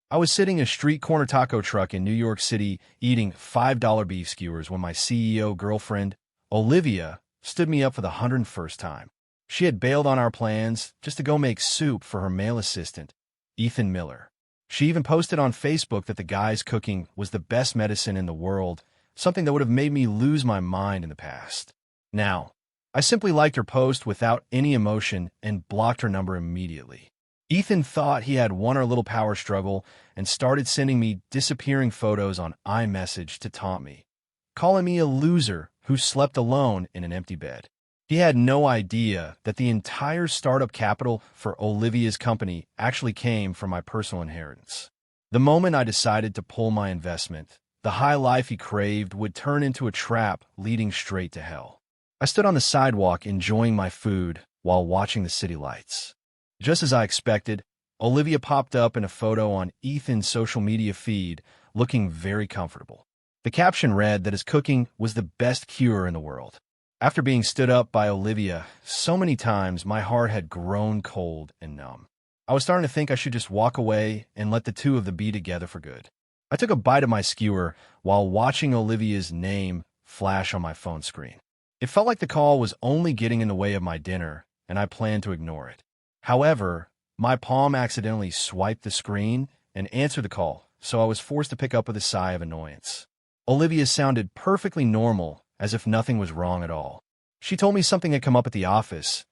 I was sitting in a street corner taco truck in New York City eating $5 beef skewers when my CEO girlfriend, Olivia, stood me up for the 101st time. She had bailed on our plans just to go make soup for her male assistant, Ethan Miller. She even posted on Facebook that the guy's cooking was the best medicine in the world, something that would have made me lose my mind in the past. Now, I simply liked her post without any emotion and blocked her number immediately. Ethan thought he had won our little power struggle and started sending me disappearing photos on iMessage to taunt me, calling me a loser who slept alone in an empty bed. He had no idea that the entire startup capital for Olivia's company actually came from my personal inheritance. The moment I decided to pull my investment, the high life he craved would turn into a trap leading straight to hell. I stood on the sidewalk enjoying my food while watching the city lights. Just as I expected, Olivia popped up in a photo on Ethan's social media feed, looking very comfortable. The caption read that his cooking was the best cure in the world. After being stood up by Olivia so many times, my heart had grown cold and numb. I was starting to think I should just walk away and let the two of them be together for good. I took a bite of my skewer while watching Olivia's name flash on my phone screen. It felt like the call was only getting in the way of my dinner, and I planned to ignore it. However, my palm accidentally swiped the screen and answered the call, so I was forced to pick up with a sigh of annoyance. Olivia sounded perfectly normal, as if nothing was wrong at all. She told me something had come up at the office,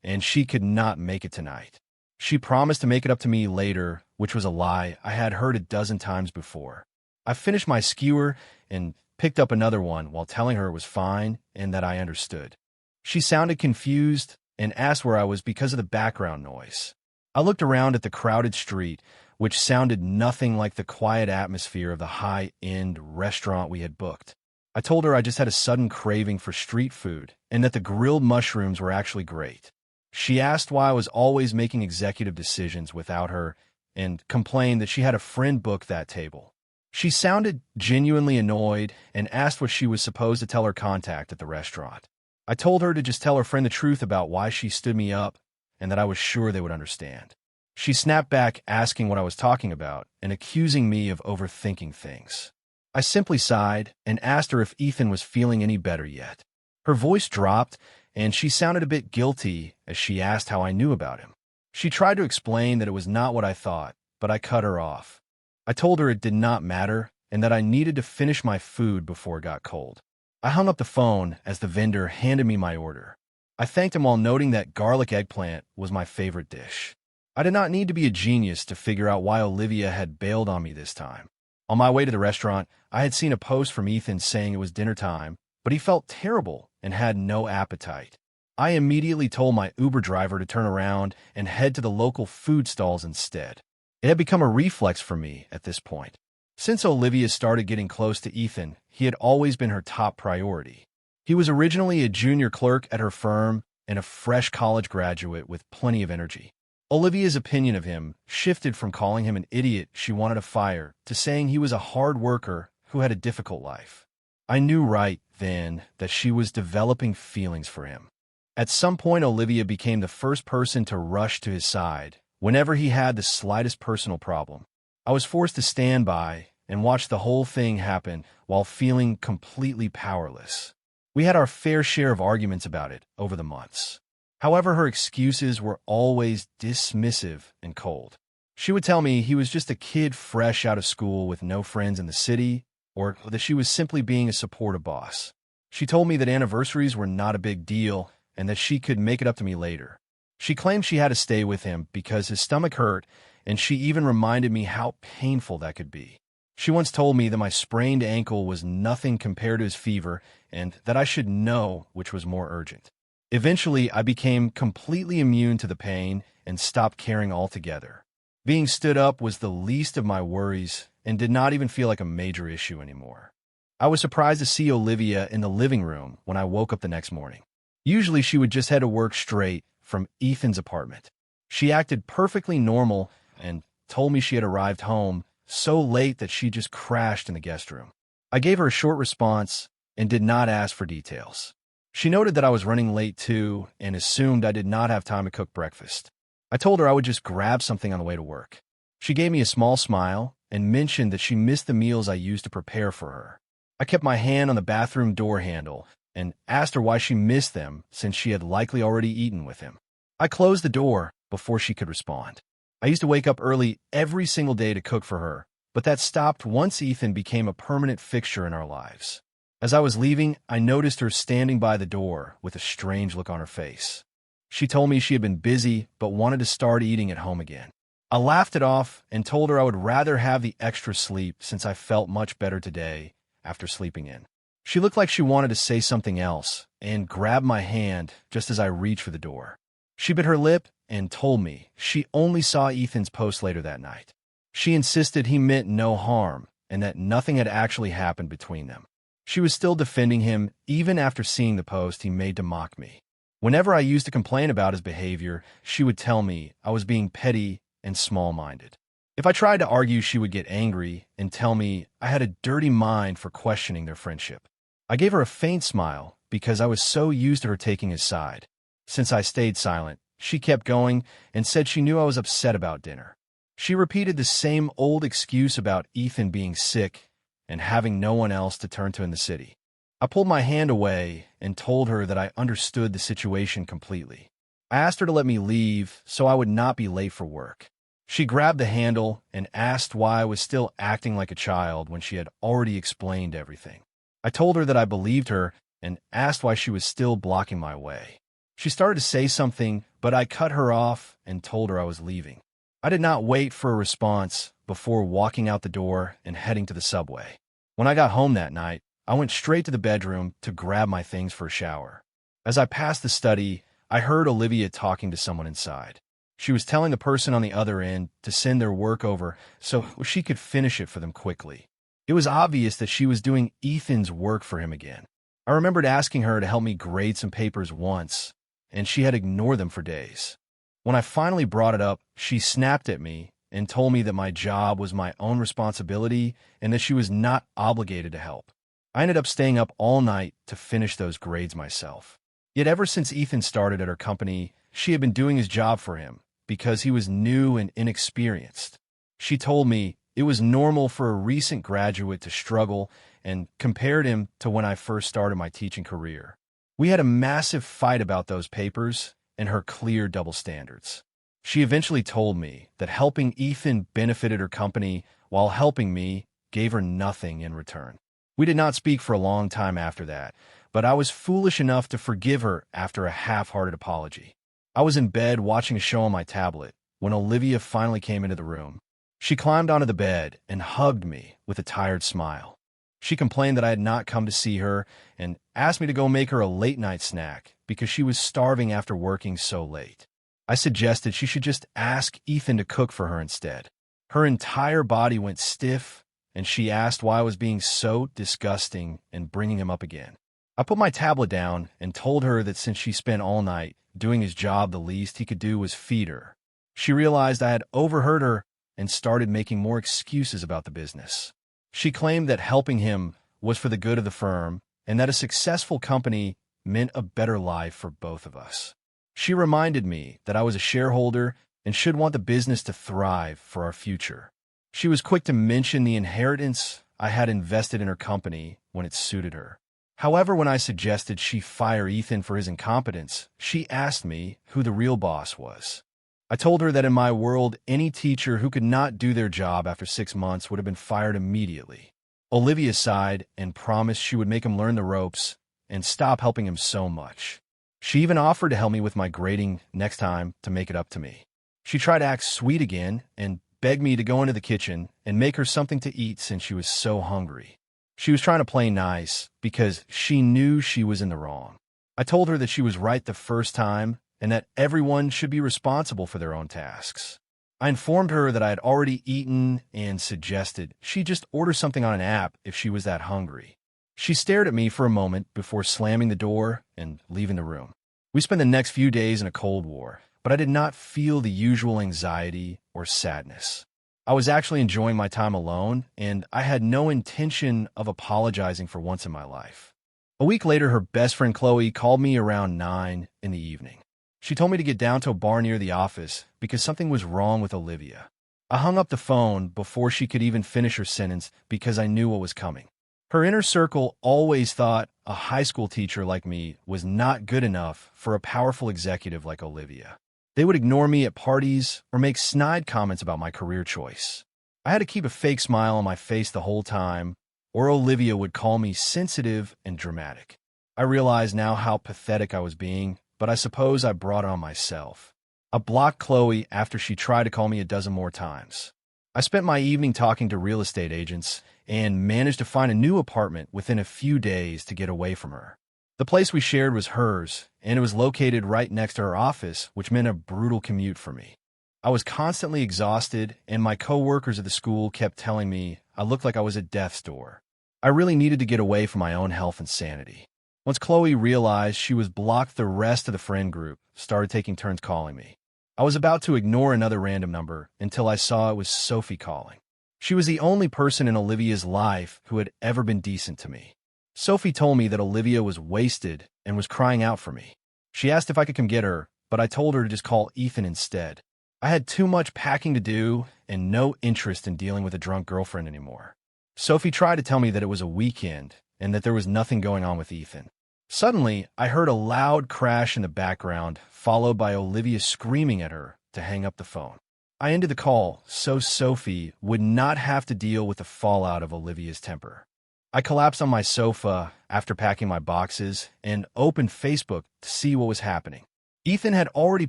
and she could not make it tonight. She promised to make it up to me later, which was a lie I had heard a dozen times before. I finished my skewer and picked up another one while telling her it was fine and that I understood. She sounded confused and asked where I was because of the background noise. I looked around at the crowded street, which sounded nothing like the quiet atmosphere of the high-end restaurant we had booked. I told her I just had a sudden craving for street food and that the grilled mushrooms were actually great. She asked why I was always making executive decisions without her and complained that she had a friend book that table. She sounded genuinely annoyed and asked what she was supposed to tell her contact at the restaurant. I told her to just tell her friend the truth about why she stood me up and that I was sure they would understand. She snapped back asking what I was talking about and accusing me of overthinking things. I simply sighed and asked her if Ethan was feeling any better yet. Her voice dropped and she sounded a bit guilty as she asked how I knew about him. She tried to explain that it was not what I thought, but I cut her off. I told her it did not matter and that I needed to finish my food before it got cold. I hung up the phone as the vendor handed me my order. I thanked him while noting that garlic eggplant was my favorite dish. I did not need to be a genius to figure out why Olivia had bailed on me this time. On my way to the restaurant, I had seen a post from Ethan saying it was dinner time, but he felt terrible and had no appetite. I immediately told my Uber driver to turn around and head to the local food stalls instead. It had become a reflex for me at this point. Since Olivia started getting close to Ethan, he had always been her top priority. He was originally a junior clerk at her firm and a fresh college graduate with plenty of energy. Olivia's opinion of him shifted from calling him an idiot she wanted to fire to saying he was a hard worker who had a difficult life. I knew right then that she was developing feelings for him. At some point, Olivia became the first person to rush to his side whenever he had the slightest personal problem. I was forced to stand by and watch the whole thing happen while feeling completely powerless. We had our fair share of arguments about it over the months. However, her excuses were always dismissive and cold. She would tell me he was just a kid fresh out of school with no friends in the city, or that she was simply being a supportive boss. She told me that anniversaries were not a big deal and that she could make it up to me later. She claimed she had to stay with him because his stomach hurt, and she even reminded me how painful that could be. She once told me that my sprained ankle was nothing compared to his fever and that I should know which was more urgent. Eventually, I became completely immune to the pain and stopped caring altogether. Being stood up was the least of my worries and did not even feel like a major issue anymore. I was surprised to see Olivia in the living room when I woke up the next morning. Usually, she would just head to work straight from Ethan's apartment. She acted perfectly normal and told me she had arrived home so late that she just crashed in the guest room. I gave her a short response and did not ask for details. She noted that I was running late too and assumed I did not have time to cook breakfast. I told her I would just grab something on the way to work. She gave me a small smile and mentioned that she missed the meals I used to prepare for her. I kept my hand on the bathroom door handle and asked her why she missed them since she had likely already eaten with him. I closed the door before she could respond. I used to wake up early every single day to cook for her, but that stopped once Ethan became a permanent fixture in our lives. As I was leaving, I noticed her standing by the door with a strange look on her face. She told me she had been busy but wanted to start eating at home again. I laughed it off and told her I would rather have the extra sleep since I felt much better today after sleeping in. She looked like she wanted to say something else and grabbed my hand just as I reached for the door. She bit her lip and told me she only saw Ethan's post later that night. She insisted he meant no harm and that nothing had actually happened between them. She was still defending him even after seeing the post he made to mock me. Whenever I used to complain about his behavior, she would tell me I was being petty and small-minded. If I tried to argue, she would get angry and tell me I had a dirty mind for questioning their friendship. I gave her a faint smile because I was so used to her taking his side. Since I stayed silent, she kept going and said she knew I was upset about dinner. She repeated the same old excuse about Ethan being sick and having no one else to turn to in the city. I pulled my hand away and told her that I understood the situation completely. I asked her to let me leave so I would not be late for work. She grabbed the handle and asked why I was still acting like a child when she had already explained everything. I told her that I believed her and asked why she was still blocking my way. She started to say something, but I cut her off and told her I was leaving. I did not wait for a response before walking out the door and heading to the subway. When I got home that night, I went straight to the bedroom to grab my things for a shower. As I passed the study, I heard Olivia talking to someone inside. She was telling the person on the other end to send their work over so she could finish it for them quickly. It was obvious that she was doing Ethan's work for him again. I remembered asking her to help me grade some papers once, and she had ignored them for days. When I finally brought it up, she snapped at me and told me that my job was my own responsibility and that she was not obligated to help. I ended up staying up all night to finish those grades myself. Yet ever since Ethan started at her company, she had been doing his job for him because he was new and inexperienced. She told me it was normal for a recent graduate to struggle and compared him to when I first started my teaching career. We had a massive fight about those papers and her clear double standards. She eventually told me that helping Ethan benefited her company while helping me gave her nothing in return. We did not speak for a long time after that, but I was foolish enough to forgive her after a half-hearted apology. I was in bed watching a show on my tablet when Olivia finally came into the room. She climbed onto the bed and hugged me with a tired smile. She complained that I had not come to see her and asked me to go make her a late-night snack because she was starving after working so late. I suggested she should just ask Ethan to cook for her instead. Her entire body went stiff, and she asked why I was being so disgusting and bringing him up again. I put my tablet down and told her that since she spent all night doing his job, the least he could do was feed her. She realized I had overheard her and started making more excuses about the business. She claimed that helping him was for the good of the firm and that a successful company meant a better life for both of us. She reminded me that I was a shareholder and should want the business to thrive for our future. She was quick to mention the inheritance I had invested in her company when it suited her. However, when I suggested she fire Ethan for his incompetence, she asked me who the real boss was. I told her that in my world, any teacher who could not do their job after 6 months would have been fired immediately. Olivia sighed and promised she would make him learn the ropes and stop helping him so much. She even offered to help me with my grading next time to make it up to me. She tried to act sweet again and begged me to go into the kitchen and make her something to eat since she was so hungry. She was trying to play nice because she knew she was in the wrong. I told her that she was right the first time and that everyone should be responsible for their own tasks. I informed her that I had already eaten and suggested she just order something on an app if she was that hungry. She stared at me for a moment before slamming the door and leaving the room. We spent the next few days in a Cold War, but I did not feel the usual anxiety or sadness. I was actually enjoying my time alone, and I had no intention of apologizing for once in my life. A week later, her best friend Chloe called me around 9 in the evening. She told me to get down to a bar near the office because something was wrong with Olivia. I hung up the phone before she could even finish her sentence because I knew what was coming. Her inner circle always thought a high school teacher like me was not good enough for a powerful executive like Olivia. They would ignore me at parties or make snide comments about my career choice. I had to keep a fake smile on my face the whole time, or Olivia would call me sensitive and dramatic. I realize now how pathetic I was being, but I suppose I brought it on myself. I blocked Chloe after she tried to call me a dozen more times. I spent my evening talking to real estate agents and managed to find a new apartment within a few days to get away from her. The place we shared was hers, and it was located right next to her office, which meant a brutal commute for me. I was constantly exhausted, and my coworkers at the school kept telling me I looked like I was at death's door. I really needed to get away from my own health and sanity. Once Chloe realized she was blocked, the rest of the friend group started taking turns calling me. I was about to ignore another random number until I saw it was Sophie calling. She was the only person in Olivia's life who had ever been decent to me. Sophie told me that Olivia was wasted and was crying out for me. She asked if I could come get her, but I told her to just call Ethan instead. I had too much packing to do and no interest in dealing with a drunk girlfriend anymore. Sophie tried to tell me that it was a weekend and that there was nothing going on with Ethan. Suddenly, I heard a loud crash in the background, followed by Olivia screaming at her to hang up the phone. I ended the call so Sophie would not have to deal with the fallout of Olivia's temper. I collapsed on my sofa after packing my boxes and opened Facebook to see what was happening. Ethan had already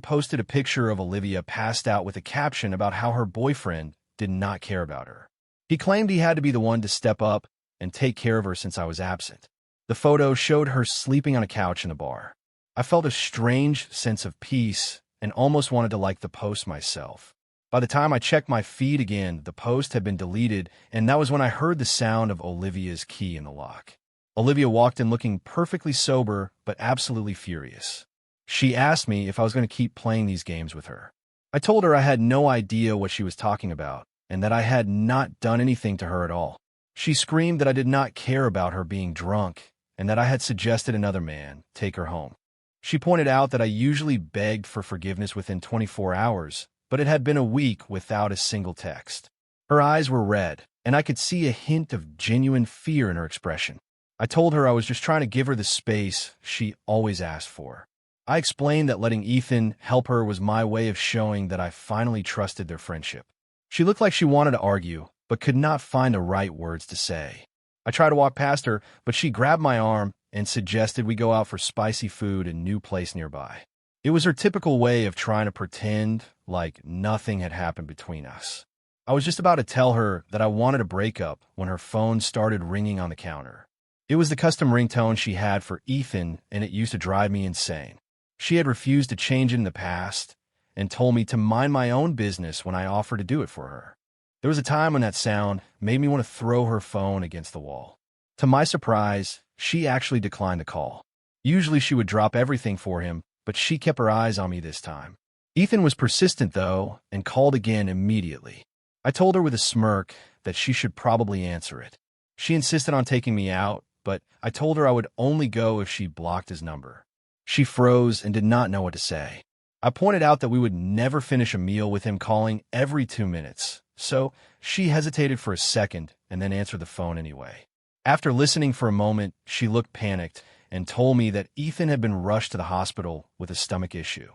posted a picture of Olivia passed out with a caption about how her boyfriend did not care about her. He claimed he had to be the one to step up and take care of her since I was absent. The photo showed her sleeping on a couch in a bar. I felt a strange sense of peace and almost wanted to like the post myself. By the time I checked my feed again, the post had been deleted, and that was when I heard the sound of Olivia's key in the lock. Olivia walked in looking perfectly sober, but absolutely furious. She asked me if I was going to keep playing these games with her. I told her I had no idea what she was talking about, and that I had not done anything to her at all. She screamed that I did not care about her being drunk, and that I had suggested another man take her home. She pointed out that I usually begged for forgiveness within 24 hours, but it had been a week without a single text. Her eyes were red, and I could see a hint of genuine fear in her expression. I told her I was just trying to give her the space she always asked for. I explained that letting Ethan help her was my way of showing that I finally trusted their friendship. She looked like she wanted to argue, but could not find the right words to say. I tried to walk past her, but she grabbed my arm and suggested we go out for spicy food at a new place nearby. It was her typical way of trying to pretend like nothing had happened between us. I was just about to tell her that I wanted a breakup when her phone started ringing on the counter. It was the custom ringtone she had for Ethan, and it used to drive me insane. She had refused to change it in the past and told me to mind my own business when I offered to do it for her. There was a time when that sound made me want to throw her phone against the wall. To my surprise, she actually declined the call. Usually she would drop everything for him, but she kept her eyes on me this time. Ethan was persistent, though, and called again immediately. I told her with a smirk that she should probably answer it. She insisted on taking me out, but I told her I would only go if she blocked his number. She froze and did not know what to say. I pointed out that we would never finish a meal with him calling every 2 minutes, so she hesitated for a second and then answered the phone anyway. After listening for a moment, she looked panicked and told me that Ethan had been rushed to the hospital with a stomach issue.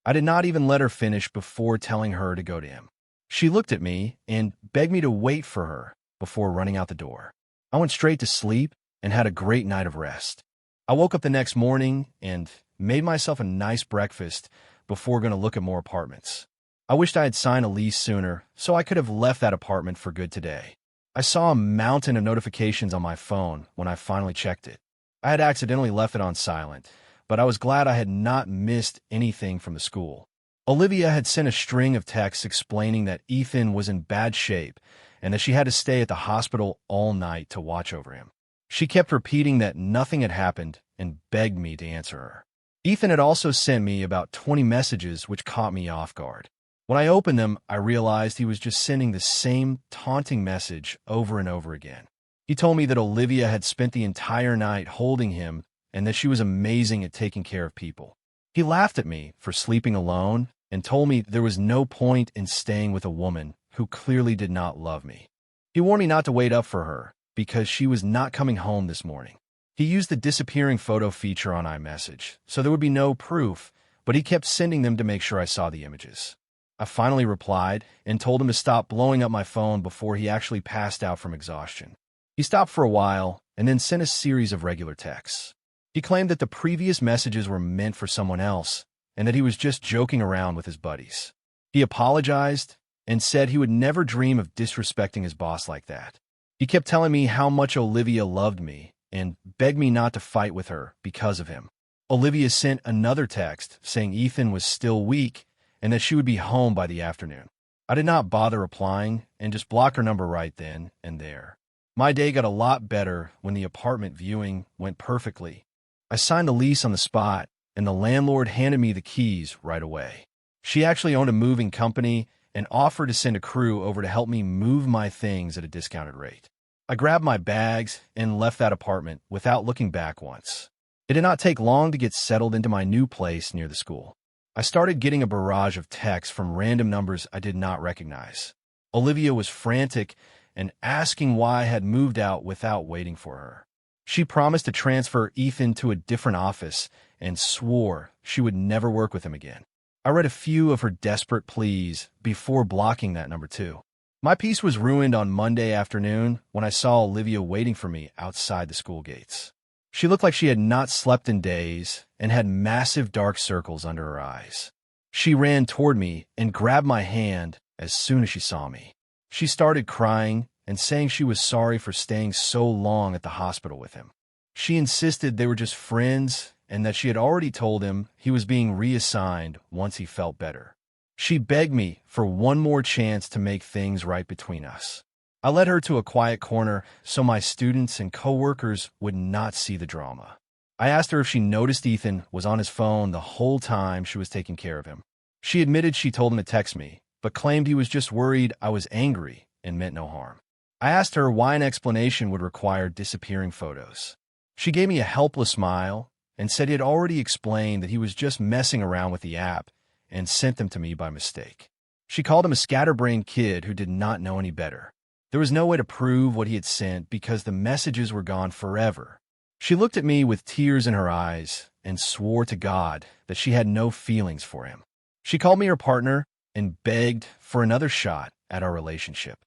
I did not even let her finish before telling her to go to him. She looked at me and begged me to wait for her before running out the door. I went straight to sleep and had a great night of rest. I woke up the next morning and made myself a nice breakfast before going to look at more apartments. I wished I had signed a lease sooner so I could have left that apartment for good today. I saw a mountain of notifications on my phone when I finally checked it. I had accidentally left it on silent, but I was glad I had not missed anything from the school. Olivia had sent a string of texts explaining that Ethan was in bad shape and that she had to stay at the hospital all night to watch over him. She kept repeating that nothing had happened and begged me to answer her. Ethan had also sent me about 20 messages which caught me off guard. When I opened them, I realized he was just sending the same taunting message over and over again. He told me that Olivia had spent the entire night holding him and that she was amazing at taking care of people. He laughed at me for sleeping alone and told me there was no point in staying with a woman who clearly did not love me. He warned me not to wait up for her because she was not coming home this morning. He used the disappearing photo feature on iMessage, so there would be no proof, but he kept sending them to make sure I saw the images. I finally replied and told him to stop blowing up my phone before he actually passed out from exhaustion. He stopped for a while and then sent a series of regular texts. He claimed that the previous messages were meant for someone else and that he was just joking around with his buddies. He apologized and said he would never dream of disrespecting his boss like that. He kept telling me how much Olivia loved me and begged me not to fight with her because of him. Olivia sent another text saying Ethan was still weak and that she would be home by the afternoon. I did not bother replying and just blocked her number right then and there. My day got a lot better when the apartment viewing went perfectly. I signed the lease on the spot, and the landlord handed me the keys right away. She actually owned a moving company and offered to send a crew over to help me move my things at a discounted rate. I grabbed my bags and left that apartment without looking back once. It did not take long to get settled into my new place near the school. I started getting a barrage of texts from random numbers I did not recognize. Olivia was frantic and asking why I had moved out without waiting for her. She promised to transfer Ethan to a different office and swore she would never work with him again. I read a few of her desperate pleas before blocking that number too. My peace was ruined on Monday afternoon when I saw Olivia waiting for me outside the school gates. She looked like she had not slept in days and had massive dark circles under her eyes. She ran toward me and grabbed my hand as soon as she saw me. She started crying and saying she was sorry for staying so long at the hospital with him. She insisted they were just friends and that she had already told him he was being reassigned once he felt better. She begged me for one more chance to make things right between us. I led her to a quiet corner so my students and coworkers would not see the drama. I asked her if she noticed Ethan was on his phone the whole time she was taking care of him. She admitted she told him to text me, but claimed he was just worried I was angry and meant no harm. I asked her why an explanation would require disappearing photos. She gave me a helpless smile and said he had already explained that he was just messing around with the app and sent them to me by mistake. She called him a scatterbrained kid who did not know any better. There was no way to prove what he had sent because the messages were gone forever. She looked at me with tears in her eyes and swore to God that she had no feelings for him. She called me her partner and begged for another shot at our relationship.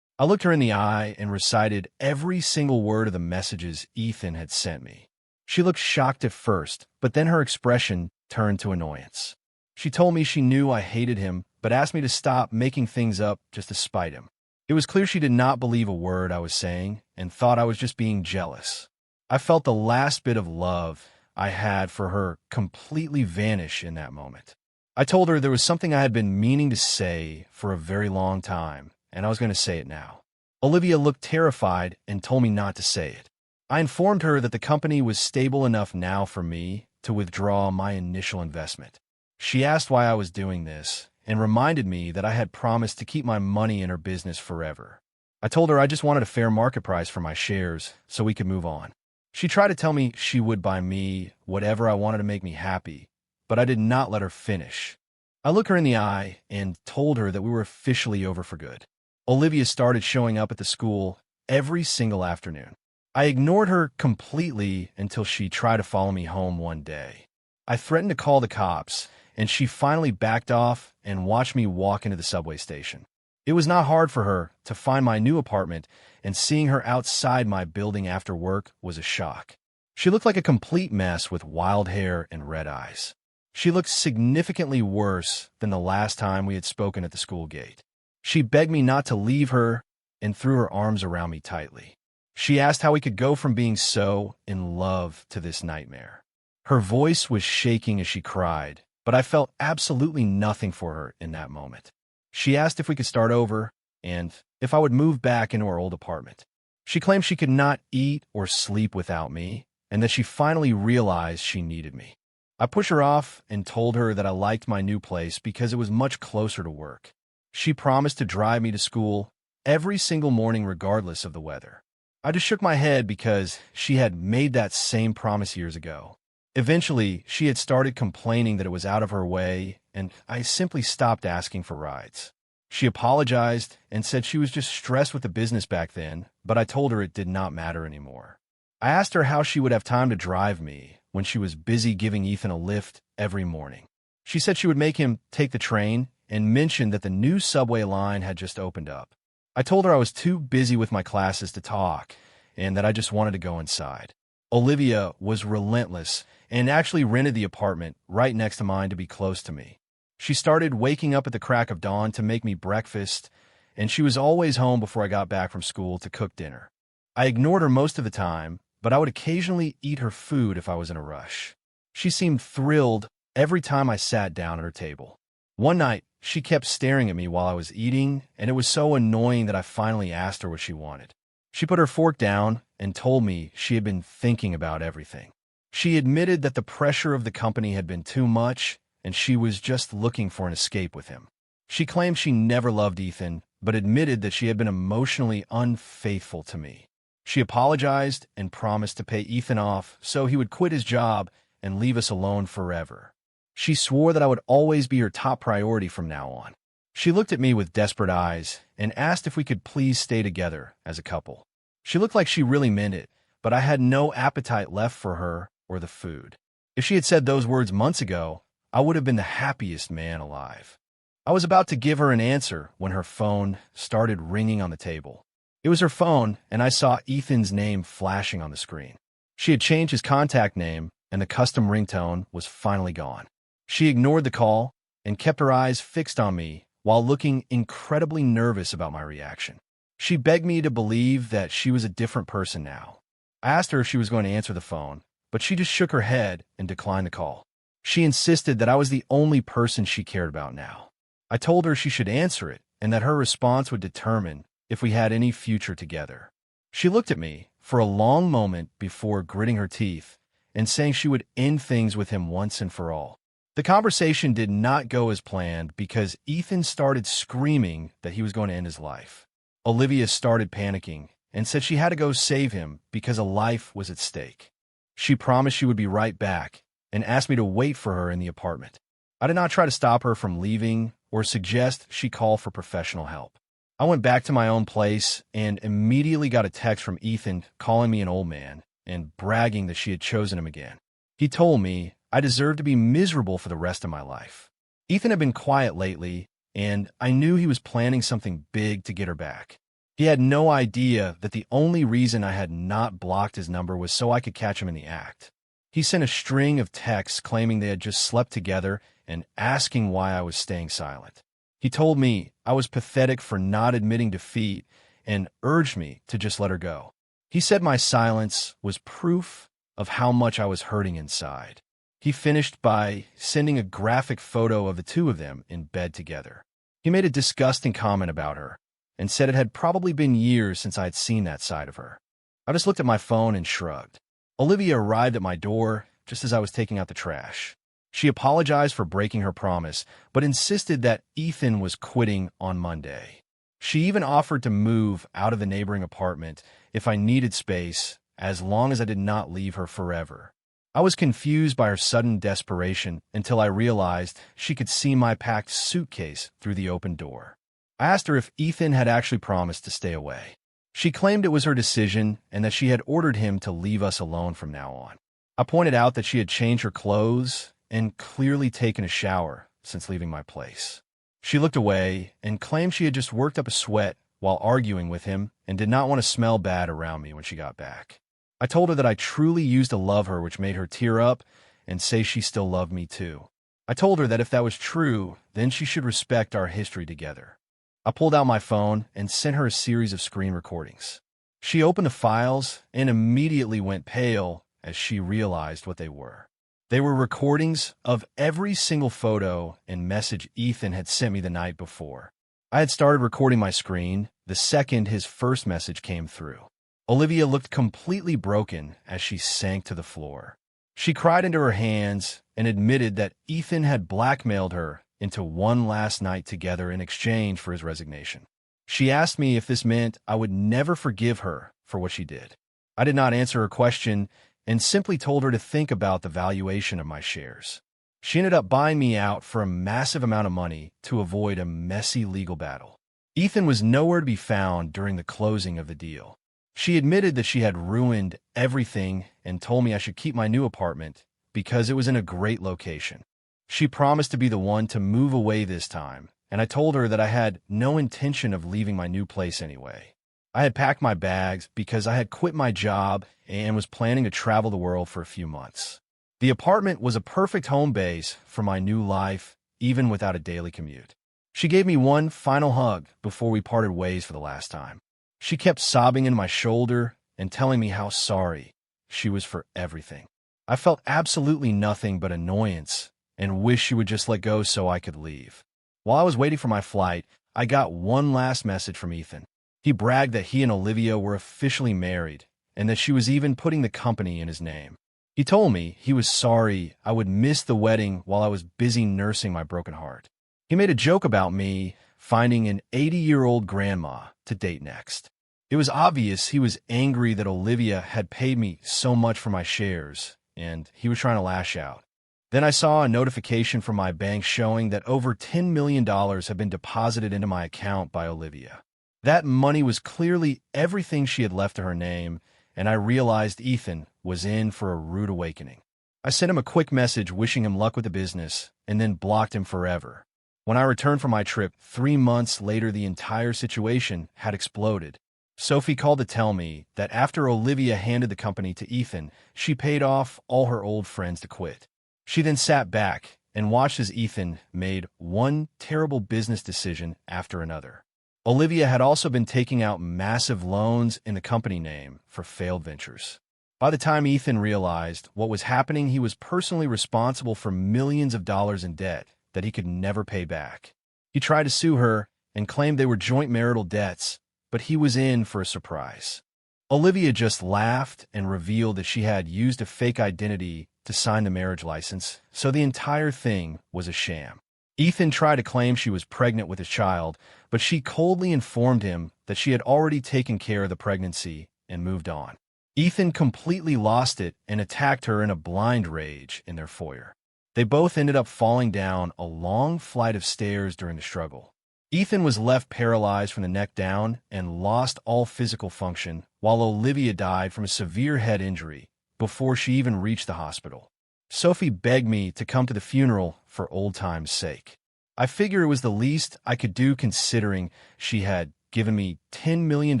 I looked her in the eye and recited every single word of the messages Ethan had sent me. She looked shocked at first, but then her expression turned to annoyance. She told me she knew I hated him, but asked me to stop making things up just to spite him. It was clear she did not believe a word I was saying and thought I was just being jealous. I felt the last bit of love I had for her completely vanish in that moment. I told her there was something I had been meaning to say for a very long time, and I was going to say it now. Olivia looked terrified and told me not to say it. I informed her that the company was stable enough now for me to withdraw my initial investment. She asked why I was doing this and reminded me that I had promised to keep my money in her business forever. I told her I just wanted a fair market price for my shares so we could move on. She tried to tell me she would buy me whatever I wanted to make me happy, but I did not let her finish. I looked her in the eye and told her that we were officially over for good. Olivia started showing up at the school every single afternoon. I ignored her completely until she tried to follow me home one day. I threatened to call the cops, and she finally backed off and watched me walk into the subway station. It was not hard for her to find my new apartment, and seeing her outside my building after work was a shock. She looked like a complete mess with wild hair and red eyes. She looked significantly worse than the last time we had spoken at the school gate. She begged me not to leave her and threw her arms around me tightly. She asked how we could go from being so in love to this nightmare. Her voice was shaking as she cried, but I felt absolutely nothing for her in that moment. She asked if we could start over and if I would move back into our old apartment. She claimed she could not eat or sleep without me and that she finally realized she needed me. I pushed her off and told her that I liked my new place because it was much closer to work. She promised to drive me to school every single morning regardless of the weather. I just shook my head because she had made that same promise years ago. Eventually, she had started complaining that it was out of her way, and I simply stopped asking for rides. She apologized and said she was just stressed with the business back then, but I told her it did not matter anymore. I asked her how she would have time to drive me when she was busy giving Ethan a lift every morning. She said she would make him take the train and mentioned that the new subway line had just opened up. I told her I was too busy with my classes to talk and that I just wanted to go inside. Olivia was relentless and actually rented the apartment right next to mine to be close to me. She started waking up at the crack of dawn to make me breakfast, and she was always home before I got back from school to cook dinner. I ignored her most of the time, but I would occasionally eat her food if I was in a rush. She seemed thrilled every time I sat down at her table. One night, she kept staring at me while I was eating, and it was so annoying that I finally asked her what she wanted. She put her fork down and told me she had been thinking about everything. She admitted that the pressure of the company had been too much, and she was just looking for an escape with him. She claimed she never loved Ethan, but admitted that she had been emotionally unfaithful to me. She apologized and promised to pay Ethan off so he would quit his job and leave us alone forever. She swore that I would always be her top priority from now on. She looked at me with desperate eyes and asked if we could please stay together as a couple. She looked like she really meant it, but I had no appetite left for her or the food. If she had said those words months ago, I would have been the happiest man alive. I was about to give her an answer when her phone started ringing on the table. It was her phone, and I saw Ethan's name flashing on the screen. She had changed his contact name, and the custom ringtone was finally gone. She ignored the call and kept her eyes fixed on me while looking incredibly nervous about my reaction. She begged me to believe that she was a different person now. I asked her if she was going to answer the phone, but she just shook her head and declined the call. She insisted that I was the only person she cared about now. I told her she should answer it and that her response would determine if we had any future together. She looked at me for a long moment before gritting her teeth and saying she would end things with him once and for all. The conversation did not go as planned because Ethan started screaming that he was going to end his life. Olivia started panicking and said she had to go save him because a life was at stake. She promised she would be right back and asked me to wait for her in the apartment. I did not try to stop her from leaving or suggest she call for professional help. I went back to my own place and immediately got a text from Ethan calling me an old man and bragging that she had chosen him again. He told me I deserved to be miserable for the rest of my life. Ethan had been quiet lately, and I knew he was planning something big to get her back. He had no idea that the only reason I had not blocked his number was so I could catch him in the act. He sent a string of texts claiming they had just slept together and asking why I was staying silent. He told me I was pathetic for not admitting defeat and urged me to just let her go. He said my silence was proof of how much I was hurting inside. He finished by sending a graphic photo of the two of them in bed together. He made a disgusting comment about her and said it had probably been years since I had seen that side of her. I just looked at my phone and shrugged. Olivia arrived at my door just as I was taking out the trash. She apologized for breaking her promise, but insisted that Ethan was quitting on Monday. She even offered to move out of the neighboring apartment if I needed space, as long as I did not leave her forever. I was confused by her sudden desperation until I realized she could see my packed suitcase through the open door. I asked her if Ethan had actually promised to stay away. She claimed it was her decision and that she had ordered him to leave us alone from now on. I pointed out that she had changed her clothes and clearly taken a shower since leaving my place. She looked away and claimed she had just worked up a sweat while arguing with him and did not want to smell bad around me when she got back. I told her that I truly used to love her, which made her tear up and say she still loved me too. I told her that if that was true, then she should respect our history together. I pulled out my phone and sent her a series of screen recordings. She opened the files and immediately went pale as she realized what they were. They were recordings of every single photo and message Ethan had sent me the night before. I had started recording my screen the second his first message came through. Olivia looked completely broken as she sank to the floor. She cried into her hands and admitted that Ethan had blackmailed her into one last night together in exchange for his resignation. She asked me if this meant I would never forgive her for what she did. I did not answer her question and simply told her to think about the valuation of my shares. She ended up buying me out for a massive amount of money to avoid a messy legal battle. Ethan was nowhere to be found during the closing of the deal. She admitted that she had ruined everything and told me I should keep my new apartment because it was in a great location. She promised to be the one to move away this time, and I told her that I had no intention of leaving my new place anyway. I had packed my bags because I had quit my job and was planning to travel the world for a few months. The apartment was a perfect home base for my new life, even without a daily commute. She gave me one final hug before we parted ways for the last time. She kept sobbing in my shoulder and telling me how sorry she was for everything. I felt absolutely nothing but annoyance and wished she would just let go so I could leave. While I was waiting for my flight, I got one last message from Ethan. He bragged that he and Olivia were officially married and that she was even putting the company in his name. He told me he was sorry I would miss the wedding while I was busy nursing my broken heart. He made a joke about me finding an 80-year-old grandma to date next. It was obvious he was angry that Olivia had paid me so much for my shares, and he was trying to lash out. Then I saw a notification from my bank showing that over $10 million had been deposited into my account by Olivia. That money was clearly everything she had left to her name, and I realized Ethan was in for a rude awakening. I sent him a quick message wishing him luck with the business, and then blocked him forever. When I returned from my trip, 3 months later, the entire situation had exploded. Sophie called to tell me that after Olivia handed the company to Ethan, she paid off all her old friends to quit. She then sat back and watched as Ethan made one terrible business decision after another. Olivia had also been taking out massive loans in the company name for failed ventures. By the time Ethan realized what was happening, he was personally responsible for millions of dollars in debt that he could never pay back. He tried to sue her and claimed they were joint marital debts, but he was in for a surprise. Olivia just laughed and revealed that she had used a fake identity to sign the marriage license, so the entire thing was a sham. Ethan tried to claim she was pregnant with his child, but she coldly informed him that she had already taken care of the pregnancy and moved on. Ethan completely lost it and attacked her in a blind rage in their foyer. They both ended up falling down a long flight of stairs during the struggle. Ethan was left paralyzed from the neck down and lost all physical function, while Olivia died from a severe head injury before she even reached the hospital. Sophie begged me to come to the funeral for old time's sake. I figure it was the least I could do considering she had given me $10 million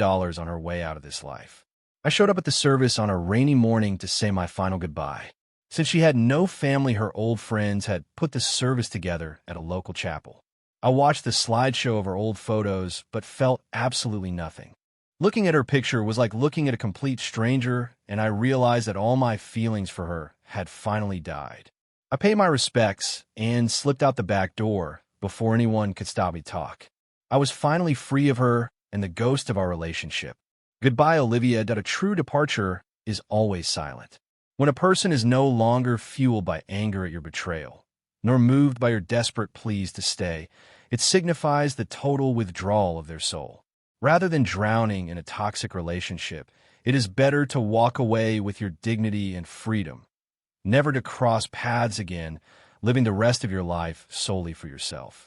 on her way out of this life. I showed up at the service on a rainy morning to say my final goodbye. Since she had no family, her old friends had put the service together at a local chapel. I watched the slideshow of her old photos, but felt absolutely nothing. Looking at her picture was like looking at a complete stranger, and I realized that all my feelings for her had finally died. I paid my respects and slipped out the back door before anyone could stop me talk. I was finally free of her and the ghost of our relationship. Goodbye, Olivia. That a true departure is always silent. When a person is no longer fueled by anger at your betrayal, nor moved by your desperate pleas to stay, it signifies the total withdrawal of their soul. Rather than drowning in a toxic relationship, it is better to walk away with your dignity and freedom, never to cross paths again, living the rest of your life solely for yourself.